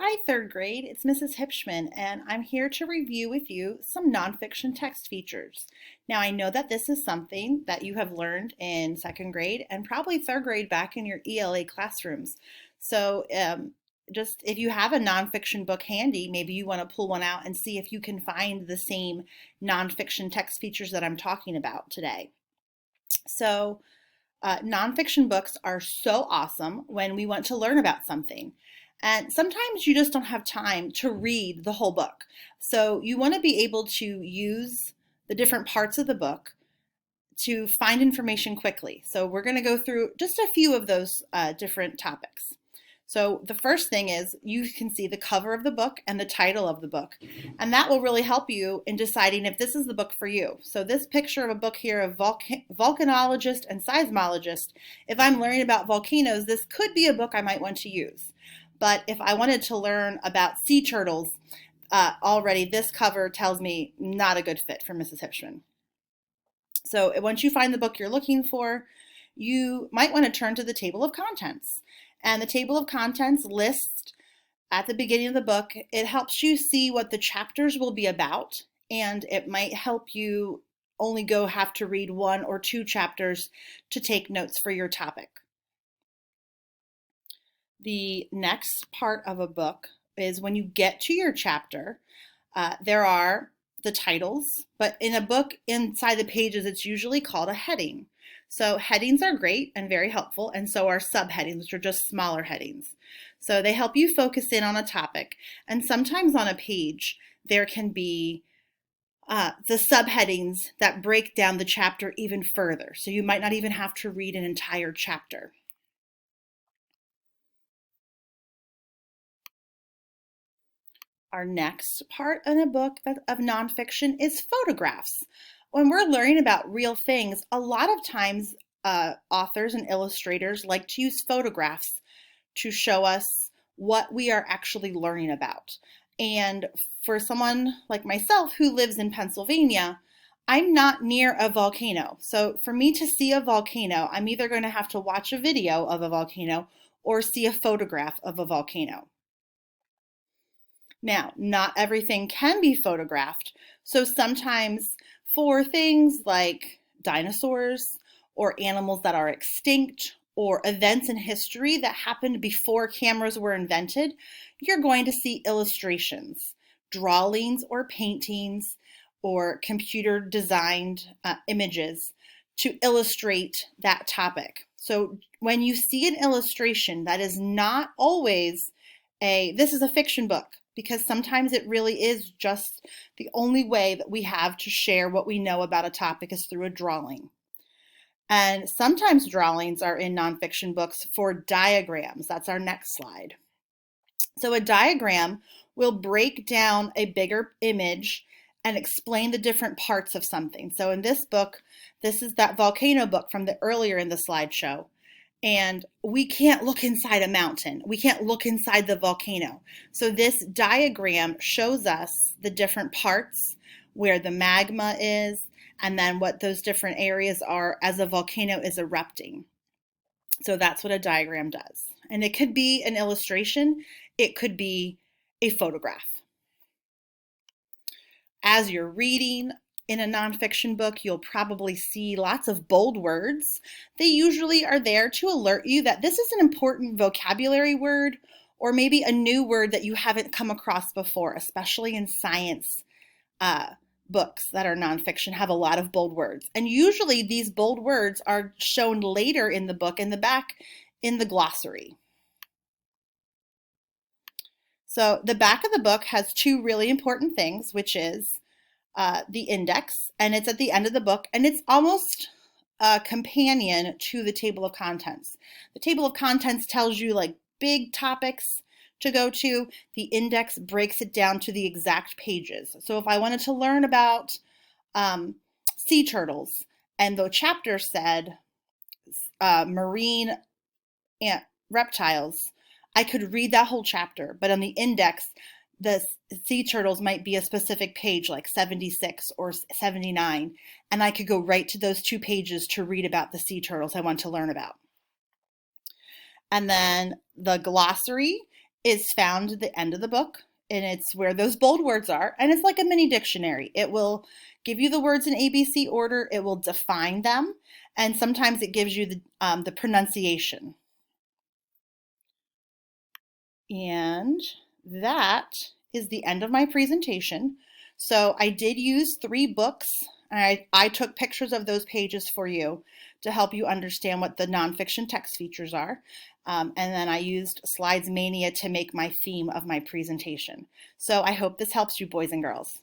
Hi, third grade. It's Mrs. Hipschman, and I'm here to review with you some nonfiction text features. Now, I know that this is something that you have learned in second grade and probably third grade back in your ELA classrooms. So, just if you have a nonfiction book handy, maybe you want to pull one out and see if you can find the same nonfiction text features that I'm talking about today. So, nonfiction books are so awesome when we want to learn about something. And sometimes you just don't have time to read the whole book. So you want to be able to use the different parts of the book to find information quickly. So we're going to go through just a few of those different topics. So the first thing is you can see the cover of the book and the title of the book. And that will really help you in deciding if this is the book for you. So this picture of a book here of volcanologist and seismologist, if I'm learning about volcanoes, this could be a book I might want to use. But if I wanted to learn about sea turtles, already this cover tells me not a good fit for Mrs. Hipschman. So once you find the book you're looking for, you might want to turn to the table of contents. And the table of contents lists at the beginning of the book, it helps you see what the chapters will be about, and it might help you only have to read one or two chapters to take notes for your topic. The next part of a book is when you get to your chapter, there are the titles, but in a book inside the pages, it's usually called a heading. So headings are great and very helpful, and so are subheadings, which are just smaller headings. So they help you focus in on a topic, and sometimes on a page, there can be the subheadings that break down the chapter even further. So you might not even have to read an entire chapter. Our next part in a book of nonfiction is photographs. When we're learning about real things, a lot of times authors and illustrators like to use photographs to show us what we are actually learning about. And for someone like myself who lives in Pennsylvania, I'm not near a volcano. So for me to see a volcano, I'm either going to have to watch a video of a volcano or see a photograph of a volcano. Now, not everything can be photographed, so sometimes for things like dinosaurs or animals that are extinct or events in history that happened before cameras were invented, you're going to see illustrations, drawings or paintings or computer designed images to illustrate that topic. So when you see an illustration, that is not always this is a fiction book, because sometimes it really is just the only way that we have to share what we know about a topic is through a drawing. And sometimes drawings are in nonfiction books for diagrams. That's our next slide. So a diagram will break down a bigger image and explain the different parts of something. So in this book, this is that volcano book from the earlier in the slideshow. And we can't look inside a mountain. We can't look inside the volcano. So this diagram shows us the different parts, where the magma is, and then what those different areas are as a volcano is erupting. So that's what a diagram does. And it could be an illustration. It could be a photograph. As you're reading in a nonfiction book, you'll probably see lots of bold words. They usually are there to alert you that this is an important vocabulary word, or maybe a new word that you haven't come across before, especially in science books that are nonfiction have a lot of bold words. And usually these bold words are shown later in the book in the back in the glossary. So the back of the book has two really important things, which is the index, and it's at the end of the book, and it's almost a companion to the table of contents. The table of contents tells you like big topics to go to. The index breaks it down to the exact pages. So if I wanted to learn about sea turtles, and the chapter said marine reptiles, I could read that whole chapter, but on the index, the sea turtles might be a specific page like 76 or 79, and I could go right to those two pages to read about the sea turtles I want to learn about. And then the glossary is found at the end of the book, and it's where those bold words are, and it's like a mini dictionary. It will give you the words in ABC order, it will define them, and sometimes it gives you the pronunciation. And that is the end of my presentation. So I did use 3 books, and I took pictures of those pages for you to help you understand what the nonfiction text features are. And then I used Slides Mania to make my theme of my presentation. So I hope this helps you, boys and girls.